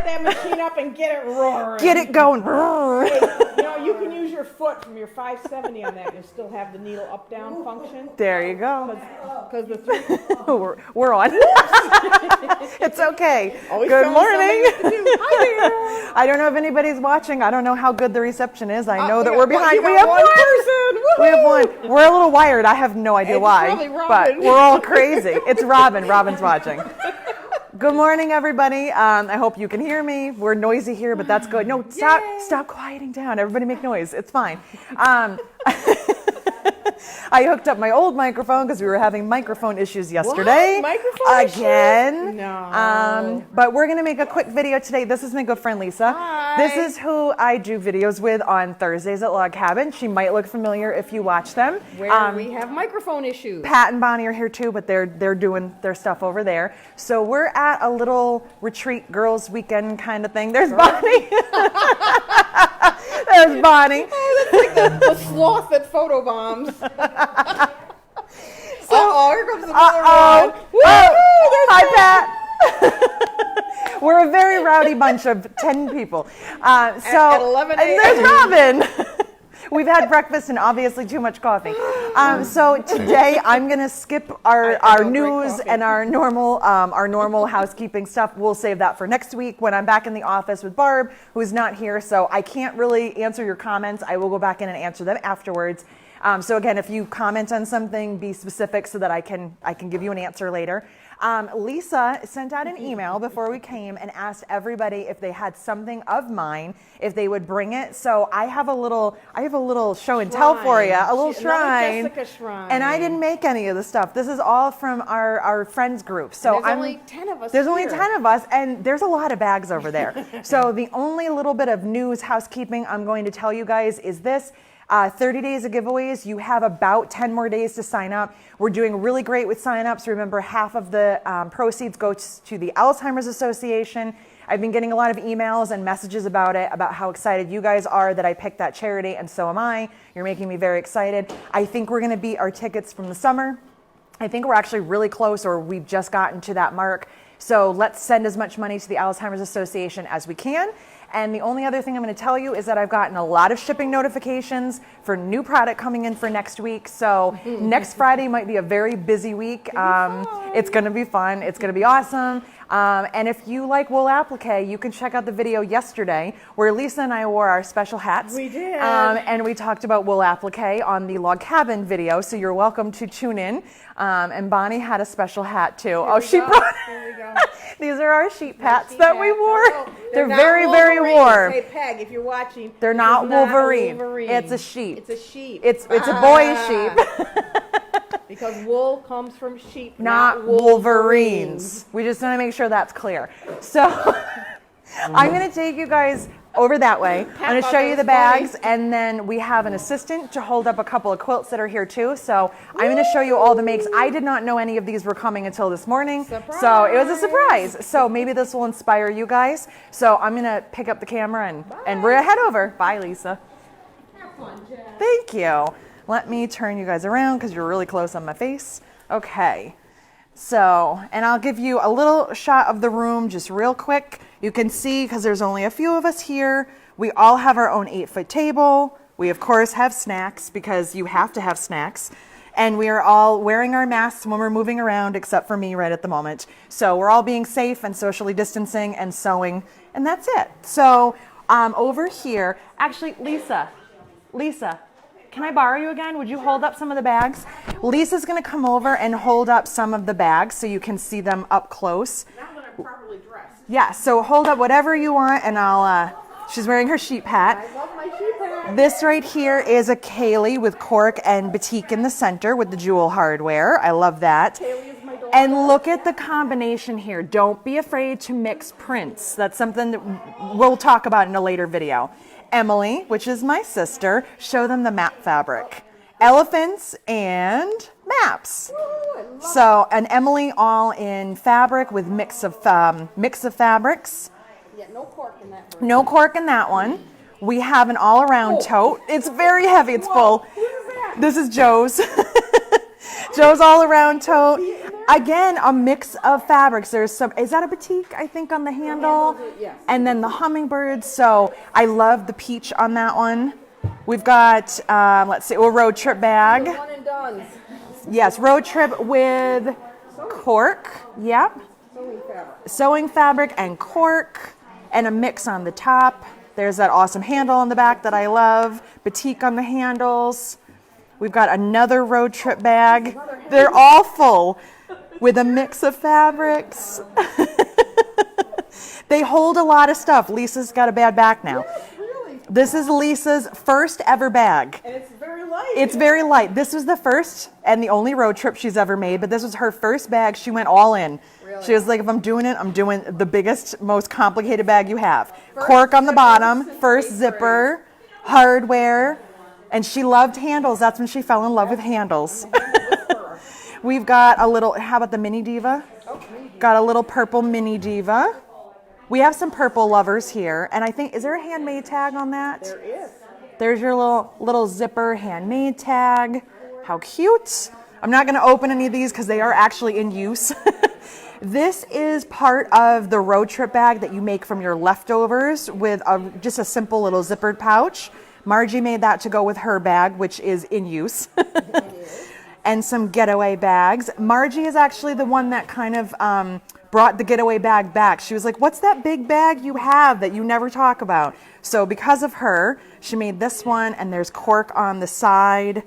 that machine up and get it roaring. Get it going. Hey, you can use your foot from your 570 on that and still have the needle up-down function. There you go. Because the three... We're on. It's okay. Always Good found morning. something to do. Hi there. I don't know if anybody's watching. I don't know how good the reception is. I know that we we're got- behind. you We got have one one. person. We have one. We're a little wired. I have no idea It's why. probably But Robin. we're all crazy. It's Robin. Robin's watching. Good morning, everybody. I hope you can hear me. We're noisy here, but that's good. No, stop quieting down. Everybody make noise. It's fine. I hooked up my old microphone because we were having microphone issues yesterday. What? Microphone again. issues? No. But we're going to make a quick video today. This is my good friend Lisa. Hi. This is who I do videos with on Thursdays at Log Cabin. She might look familiar if you watch them. Where we have microphone issues. Pat and Bonnie are here too, but they're doing their stuff over there. So we're at a little retreat girls weekend kind of thing. There's Bonnie. There's Bonnie. Oh, that's like the sloth that photobombs. Here comes another one. Woo! Hi, Pat. We're a very rowdy bunch of 10 people. At 11 and there's Robin. We've had breakfast and obviously too much coffee. So today I'm going to skip our news and our normal housekeeping stuff. We'll save that for next week when I'm back in the office with Barb, who's not here. So I can't really answer your comments. I will go back in and answer them afterwards. So again, if you comment on something, be specific so that I can give you an answer later. Lisa sent out an email before we came and asked everybody if they had something of mine, if they would bring it. So I have a little show and tell for you, a little shrine. Jessica shrine. And I didn't make any of the stuff. This is all from our friends group. So there's only 10 of us. There's only here. 10 of us, and there's a lot of bags over there. So the only little bit of news, housekeeping I'm going to tell you guys is this. 30 days of giveaways. You have about 10 more days to sign up. We're doing really great with signups. Remember, half of the proceeds go to the Alzheimer's Association. I've been getting a lot of emails and messages about it, about how excited you guys are that I picked that charity, and so am I. You're making me very excited. I think we're going to beat our tickets from the summer. I think we're actually really close, or we've just gotten to that mark. So let's send as much money to the Alzheimer's Association as we can. And the only other thing I'm going to tell you is that I've gotten a lot of shipping notifications for new product coming in for next week. So next Friday might be a very busy week. It's going to be fun. It's going to be awesome. And if you like wool applique, you can check out the video yesterday where Lisa and I wore our special hats. We did. And we talked about wool applique on the Log Cabin video. So you're welcome to tune in. And Bonnie had a special hat too. She brought There we go. These are our sheep hats that we wore. They're not very, very warm. Hey, Peg, if you're watching, They're this not is Wolverine. Wolverine. It's a sheep. It's a sheep. It's a boy sheep. Because wool comes from sheep, Not Wolverines. We just want to make sure that's clear. So I'm going to take you guys over that way. I'm going to show you the bags, and then we have an assistant to hold up a couple of quilts that are here too. So I'm going to show you all the makes. I did not know any of these were coming until this morning. Surprise. So it was a surprise. So maybe this will inspire you guys. So I'm going to pick up the camera and we're going to head over. Bye, Lisa. Have fun, Jen. Thank you. Let me turn you guys around because you're really close on my face. Okay. So, and I'll give you a little shot of the room just real quick. You can see, because there's only a few of us here, we all have our own 8-foot table. We, of course, have snacks because you have to have snacks. And we are all wearing our masks when we're moving around, except for me right at the moment. So we're all being safe and socially distancing and sewing, and that's it. So over here, actually, Lisa, can I borrow you again? Would you hold up some of the bags? Lisa's going to come over and hold up some of the bags so you can see them up close. Not when I'm properly dressed. Yeah, so hold up whatever you want, and she's wearing her sheep hat. I love my sheep hat. This right here is a Kaylee with cork and batik in the center with the jewel hardware. I love that. Kaylee is my daughter. And look at the combination here. Don't be afraid to mix prints. That's something that we'll talk about in a later video. Emily, which is my sister, show them the map fabric. Elephants and maps. So, and Emily all in fabric with mix of fabrics. Yeah, no cork in that version. No cork in that one. We have an all-around tote. It's very heavy. It's full. Who is that? This is Joe's. Joe's all-around tote. Again, a mix of fabrics. There's some, is that a batik, I think, on the handle? Yes. And then the hummingbirds. So I love the peach on that one. We've got, let's see, a road trip bag. One and done. Yes, road trip with cork. Yep. Sewing fabric. Sewing fabric and cork, and a mix on the top. There's that awesome handle on the back that I love. Batik on the handles. We've got another road trip bag. They're all full with a mix of fabrics. They hold a lot of stuff. Lisa's got a bad back now. Really? This is Lisa's first ever bag. And it's very light. It's very light. This was the first and the only road trip she's ever made, but this was her first bag. She went all in. Really? She was like, if I'm doing it, I'm doing the biggest, most complicated bag you have. Cork on the bottom, first zipper, hardware, and she loved handles. That's when she fell in love with handles. We've got a little, how about the Mini Diva? Got a little purple Mini Diva. We have some purple lovers here, and I think, is there a handmade tag on that? There is. There's your little zipper handmade tag. How cute. I'm not going to open any of these because they are actually in use. This is part of the road trip bag that you make from your leftovers with just a simple little zippered pouch. Margie made that to go with her bag, which is in use. And some getaway bags. Margie is actually the one that kind of brought the getaway bag back. She was like, what's that big bag you have that you never talk about? So because of her, she made this one, and there's cork on the side.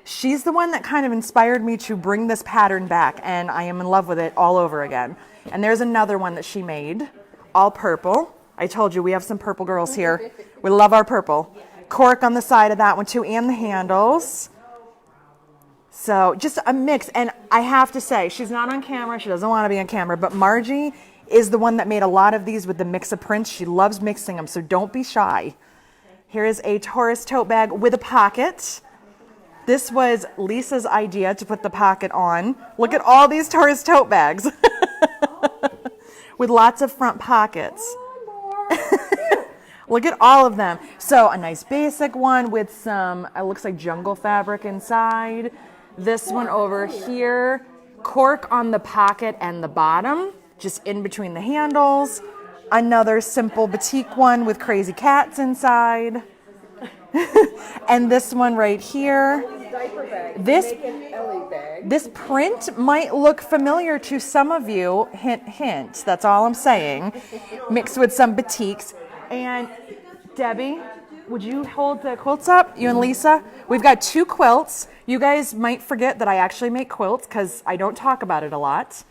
She's the one that kind of inspired me to bring this pattern back, and I am in love with it all over again. And there's another one that she made, all purple. I told you, we have some purple girls here. We love our purple. Cork on the side of that one too, and the handles. So just a mix. And I have to say, she's not on camera. She doesn't want to be on camera, but Margie is the one that made a lot of these with the mix of prints. She loves mixing them, so don't be shy. Here is a Taurus tote bag with a pocket. This was Lisa's idea to put the pocket on. Look at all these Taurus tote bags with lots of front pockets. Look at all of them. So a nice basic one with some, it looks like jungle fabric inside. This one over here, cork on the pocket and the bottom, just in between the handles. Another simple batik one with crazy cats inside. And this one right here. Diaper bag. This Make an Ellie bag. This print might look familiar to some of you. Hint, hint. That's all I'm saying. Mixed with some batiks. And Debbie, would you hold the quilts up? You and Lisa? We've got 2 quilts. You guys might forget that I actually make quilts because I don't talk about it a lot.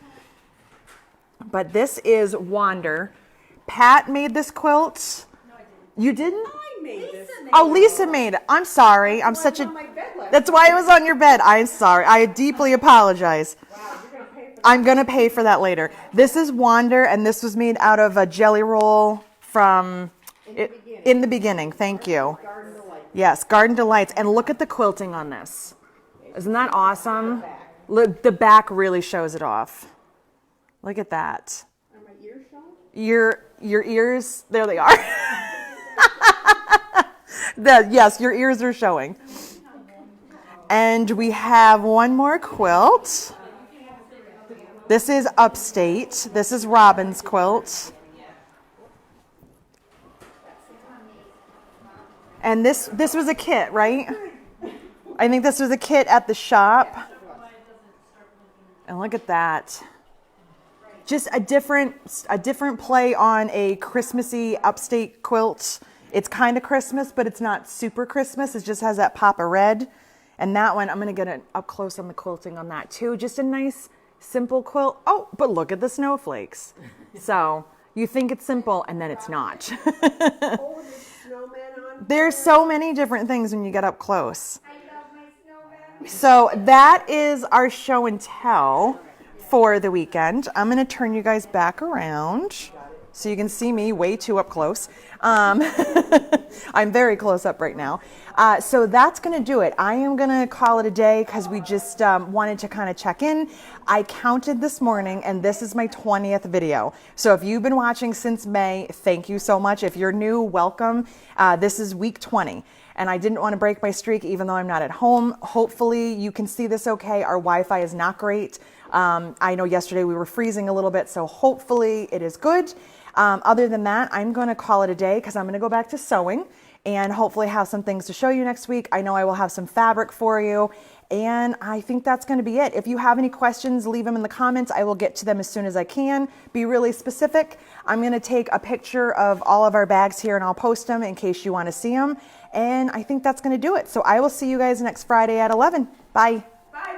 But this is Wander. Pat made this quilt. You didn't? I made this. Oh, Lisa made it. I'm sorry. I'm such on a... my bed last That's why it was on your bed. I'm sorry. I deeply apologize. I'm going to pay for that later. This is Wander, and this was made out of a jelly roll from... In the beginning. Thank you. Garden Delight. Yes, Garden Delights. And look at the quilting on this. Isn't that awesome? Look, the back really shows it off. Look at that. Are my ears showing? Your ears, there they are. Yes, your ears are showing. And we have one more quilt. This is Upstate. This is Robin's quilt. And this was a kit, right? I think this was a kit at the shop. And look at that. Just a different play on a Christmassy Upstate quilt. It's kind of Christmas, but it's not super Christmas. It just has that pop of red. And that one, I'm going to get it up close on the quilting on that too. Just a nice, simple quilt. Oh, but look at the snowflakes. So you think it's simple, and then it's not. Oh, there's snowman on. There's so many different things when you get up close. I love my snowman. So that is our show and tell for the weekend. I'm going to turn you guys back around so you can see me way too up close. I'm very close up right now. So that's going to do it. I am going to call it a day because we just wanted to kind of check in. I counted this morning, and this is my 20th video. So if you've been watching since May, thank you so much. If you're new, welcome. This is week 20. And I didn't want to break my streak even though I'm not at home. Hopefully you can see this okay. Our Wi-Fi is not great. I know yesterday we were freezing a little bit, so hopefully it is good. Other than that, I'm going to call it a day because I'm going to go back to sewing and hopefully have some things to show you next week. I know I will have some fabric for you. And I think that's going to be it. If you have any questions, leave them in the comments. I will get to them as soon as I can. Be really specific. I'm going to take a picture of all of our bags here and I'll post them in case you want to see them. And I think that's going to do it. So I will see you guys next Friday at 11. Bye.